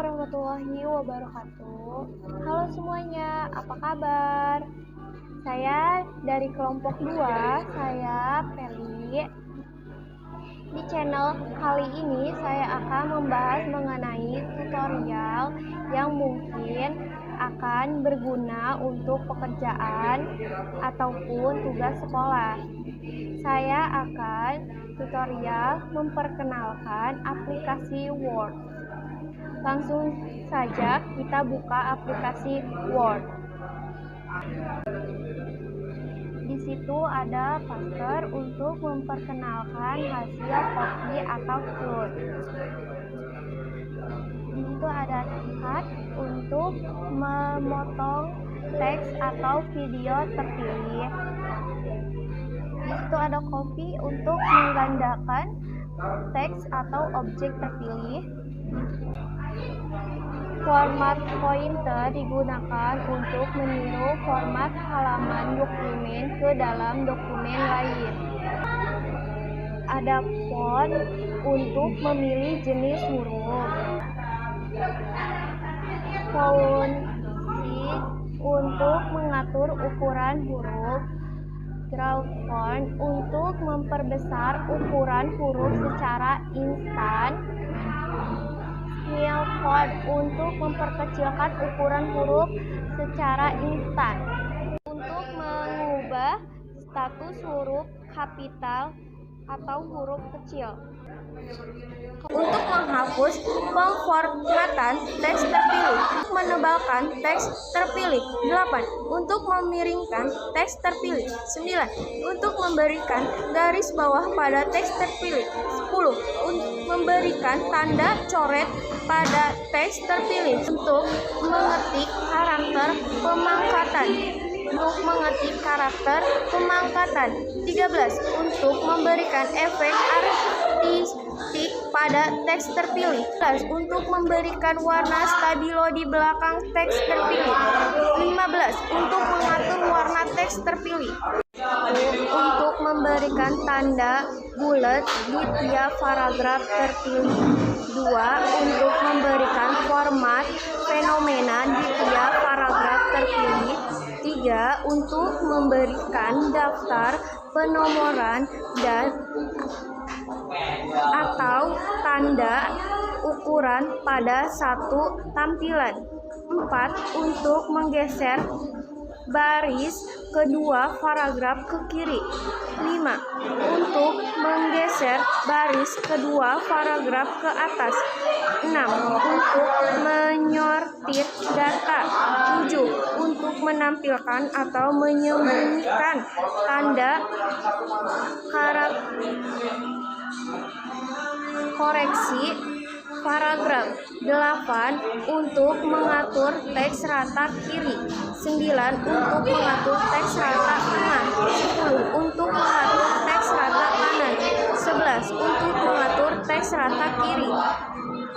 warahmatullahi wabarakatuh. Halo semuanya, apa kabar? Saya dari kelompok 2, saya Feli. Di channel kali ini saya akan membahas mengenai tutorial yang mungkin akan berguna untuk pekerjaan ataupun tugas sekolah. Saya akan tutorial memperkenalkan aplikasi Word. Langsung saja kita buka aplikasi Word. Di situ ada poster untuk memperkenalkan hasil copy atau float. Di situ ada cut untuk memotong teks atau video terpilih. Di situ ada copy untuk menggandakan teks atau objek terpilih. Format pointer digunakan untuk meniru format halaman dokumen ke dalam dokumen lain. Ada font untuk memilih jenis huruf. Fonts untuk mengatur ukuran huruf. Draw font untuk memperbesar ukuran huruf secara instan. Scale font untuk memperkecilkan ukuran huruf secara instan. Untuk mengubah status huruf kapital atau huruf kecil. Untuk menghapus pemformatan teks terpilih. Untuk menebalkan teks terpilih. 8. Untuk memiringkan teks terpilih. 9. Untuk memberikan garis bawah pada teks terpilih. 10. Untuk memberikan tanda coret pada teks terpilih. Untuk mengetik karakter pemangkatan. Untuk mengetik karakter pemangkatan. 13. Untuk memberikan efek artistik pada teks terpilih. 14. Untuk memberikan warna stabilo di belakang teks terpilih. 15. Untuk mengatur warna teks terpilih. Untuk memberikan tanda bulat di tiap paragraf terpilih. 2. Untuk memberikan format fenomena di tiap paragraf terpilih. 3. Untuk memberikan daftar penomoran dan atau tanda ukuran pada satu tampilan. 4. Untuk menggeser baris kedua paragraf ke kiri. 5. Untuk menggeser baris kedua paragraf ke atas. 6. Untuk menyortir data. 7. Untuk menampilkan atau menyembunyikan tanda koreksi paragraf. 8. Untuk mengatur teks rata kiri. 9. Untuk mengatur teks rata tengah. 10. Untuk mengatur teks rata kanan. 11. Untuk mengatur teks rata kiri.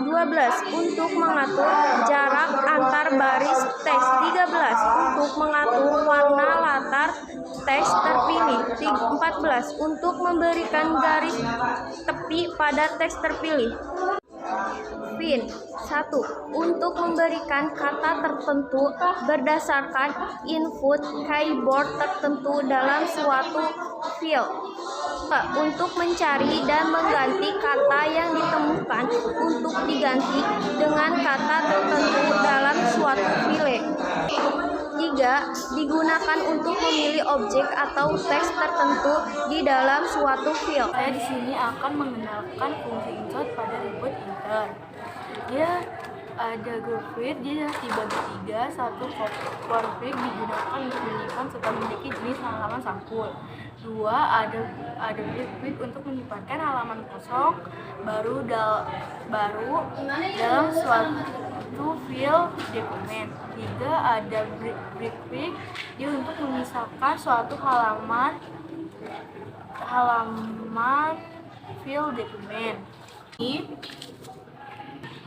12. Untuk mengatur jarak antar baris teks. 13. Untuk mengatur warna latar teks terpilih. 14. Untuk memberikan garis tepi pada teks terpilih. Pin 1. Untuk memberikan kata tertentu berdasarkan input keyboard tertentu dalam suatu file. 2. Untuk mencari dan mengganti kata yang ditemukan untuk diganti dengan kata tertentu dalam suatu file. 3. Digunakan untuk memilih objek atau teks tertentu di dalam suatu file. Saya di sini akan mengenalkan fungsi insert pada reboot enter. Dia ada group fit, dia dibagi 3. 1. For fit digunakan untuk menyimpan serta memiliki jenis halaman sampul. 2. Ada break fit untuk menyimpan halaman kosong baru dalam suatu file dokumen. 3. Ada break fit, dia untuk memisahkan suatu halaman file dokumen.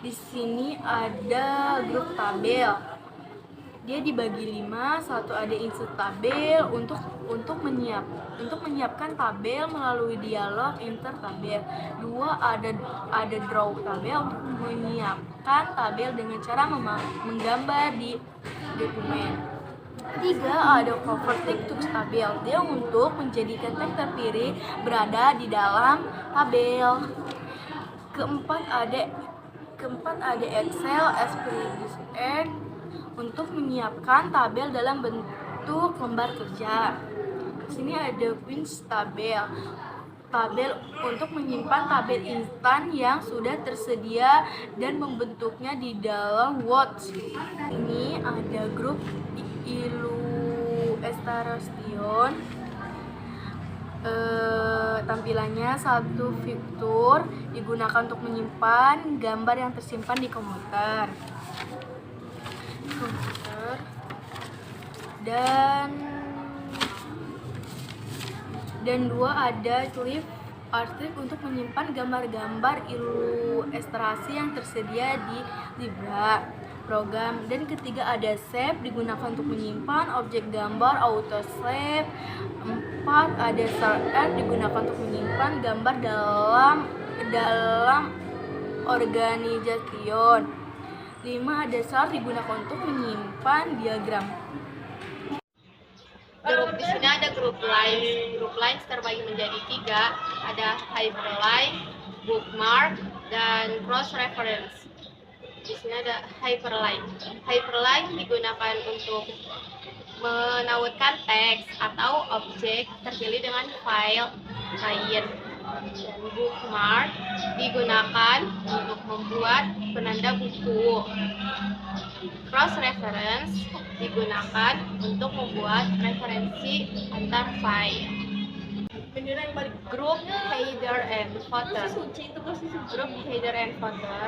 Di sini ada grup tabel. dia dibagi 5. Satu, ada insert tabel untuk menyiapkan tabel melalui dialog insert tabel. 2, ada draw tabel untuk menyiapkan tabel dengan cara menggambar di dokumen. 3, ada cover text tabel, dia untuk menjadikan teks terpilih berada di dalam tabel. Keempat, ada Excel spreadsheet untuk menyiapkan tabel dalam bentuk lembar kerja. Di sini ada Queens tabel untuk menyimpan tabel instan yang sudah tersedia dan membentuknya di dalam Word. Ini ada grup Illustration. Tampilannya satu fitur digunakan untuk menyimpan gambar yang tersimpan di komputer. Dan 2, ada clip artwork untuk menyimpan gambar-gambar ilustrasi yang tersedia di Libra program. Dan ketiga, ada save digunakan untuk menyimpan objek gambar auto save. 4, ada shortcut digunakan untuk menyimpan gambar dalam organisation. 5, ada chart digunakan untuk menyimpan diagram. Di sini ada grup lines. Grup lines terbagi menjadi 3, ada hyperlink, bookmark, dan cross reference. Di sini ada hyperlink. Hyperlink digunakan untuk menautkan teks atau objek terpilih dengan file lain. Dan bookmark digunakan untuk membuat penanda buku. Cross reference digunakan untuk membuat referensi antar file. Grup header and footer. Grup header and footer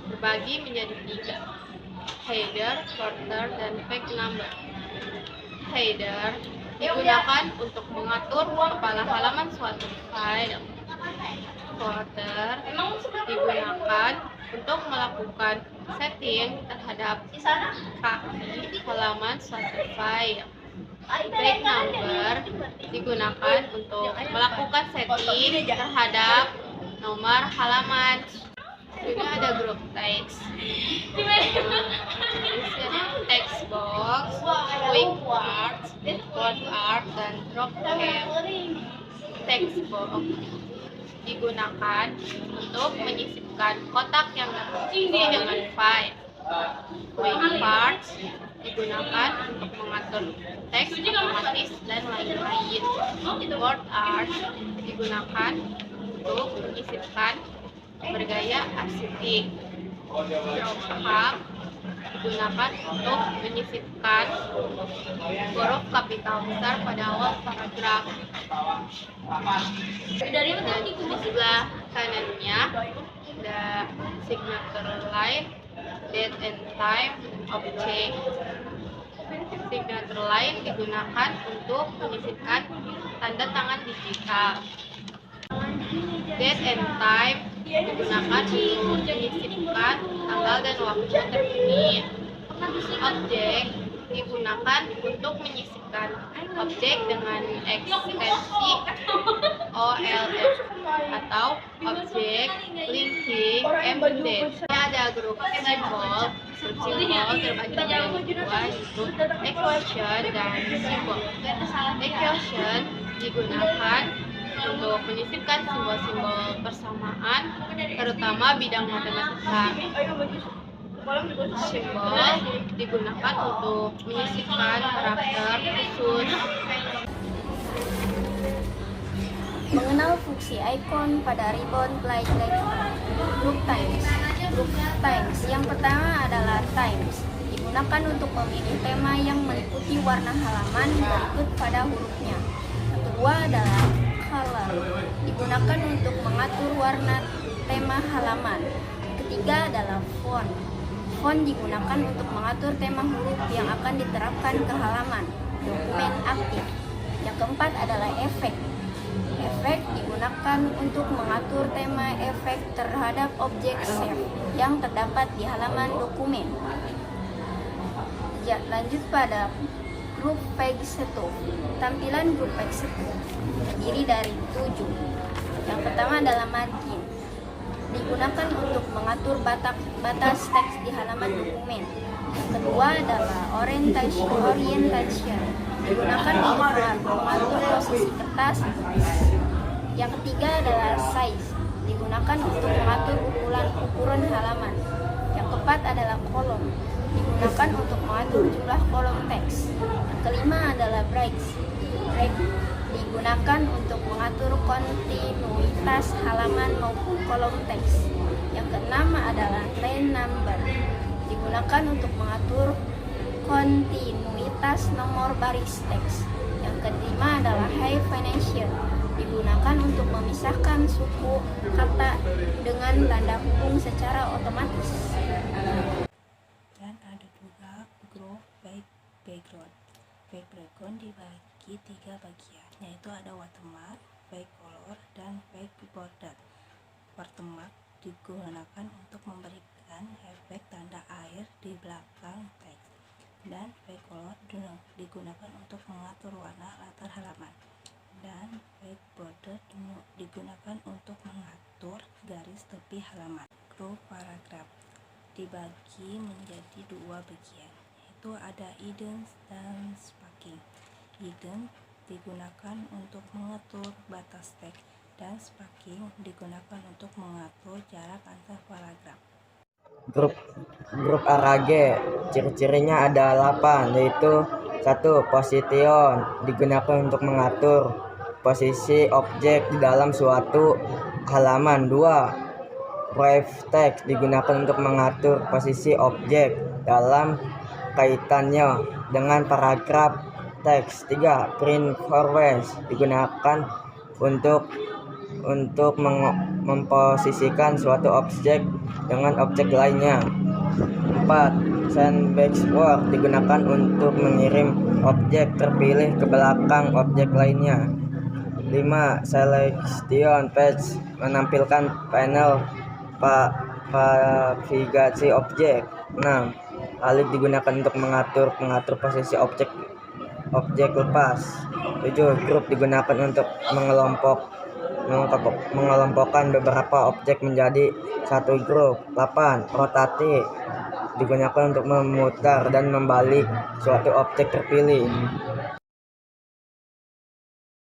terbagi menjadi 3, header, footer, dan page number. Header digunakan untuk mengatur kepala halaman suatu file. Footer digunakan untuk melakukan setting terhadap kaki halaman suatu file. Page number digunakan untuk melakukan setting terhadap nomor halaman. Ini ada grup text. Text box, quick parts, word art, dan drop hand. Text box digunakan untuk menyisipkan kotak yang terisi dengan file. Quick parts digunakan untuk mengatur teks otomatis dan lain-lain. Word art digunakan untuk menyisipkan bergaya arsitek. Drop hub digunakan untuk menyisipkan huruf kapital besar pada awal paragraf. Dan di sebelah kanannya ada signature line, date and time, object. Signature line digunakan untuk menyisipkan tanda tangan digital. Date and time digunakan untuk menyisipkan tanggal dan waktu terkini. Objek digunakan untuk menyisipkan objek dengan ekstensi OLF atau objek linking embedded. Ada grup simbol. Grup simbol terbagi menjadi 2, yaitu equation dan simbol. Equation digunakan untuk menyisipkan simbol-simbol persamaan, terutama bidang matematika. Simbol digunakan untuk menyisipkan karakter khusus. Mengenal fungsi icon pada ribbon flylet. Group times. Group times yang pertama adalah times, digunakan untuk memilih tema yang meliputi warna halaman berikut pada hurufnya. Yang kedua adalah color, digunakan untuk mengatur warna tema halaman. Ketiga adalah font. Font digunakan untuk mengatur tema huruf yang akan diterapkan ke halaman dokumen aktif. Yang keempat adalah efek. Efek digunakan untuk mengatur tema efek terhadap objek save yang terdapat di halaman dokumen. Lanjut pada grup Peg-1. Tampilan grup Peg-1 terdiri dari 7. Yang pertama adalah margin, digunakan untuk mengatur batas teks di halaman dokumen. Yang kedua adalah orientation, digunakan untuk mengatur posisi kertas. Yang ketiga adalah size, digunakan untuk mengatur ukuran halaman. Yang keempat adalah kolom, digunakan untuk mengatur jumlah kolom teks. Yang kelima adalah break, digunakan untuk mengatur kontinuitas halaman maupun kolom teks. Yang keenam adalah line number, digunakan untuk mengatur kontinuitas nomor baris teks. Yang kelima adalah hyphenation, digunakan untuk memisahkan suku kata dengan tanda hubung secara otomatis. Dan ada juga grup background. Background dibagi 3 bagian, yaitu ada watermark, backcolor, dan backborder. Watermark digunakan untuk memberikan efek tanda air di belakang teks, dan backcolor digunakan untuk mengatur warna latar halaman, dan backborder digunakan untuk mengatur garis tepi halaman. Grup paragraf dibagi menjadi 2 bagian, yaitu ada indent dan spacing. Indent digunakan untuk mengatur batas teks, dan spacing digunakan untuk mengatur jarak antar paragraf. Grup ARAG ciri-cirinya ada 8, yaitu 1. Position, digunakan untuk mengatur posisi objek di dalam suatu halaman. 2. Brief text, digunakan untuk mengatur posisi objek dalam kaitannya dengan paragraf teks. 3. Print forward, digunakan untuk memposisikan suatu objek dengan objek lainnya. 4. Send backward, digunakan untuk mengirim objek terpilih ke belakang objek lainnya. 5. Selection page, menampilkan panel navigasi objek. 6. Alik, digunakan untuk mengatur posisi objek lepas. 7. Group, digunakan untuk mengelompokkan beberapa objek menjadi satu grup. 8. Rotate, digunakan untuk memutar dan membalik suatu objek terpilih.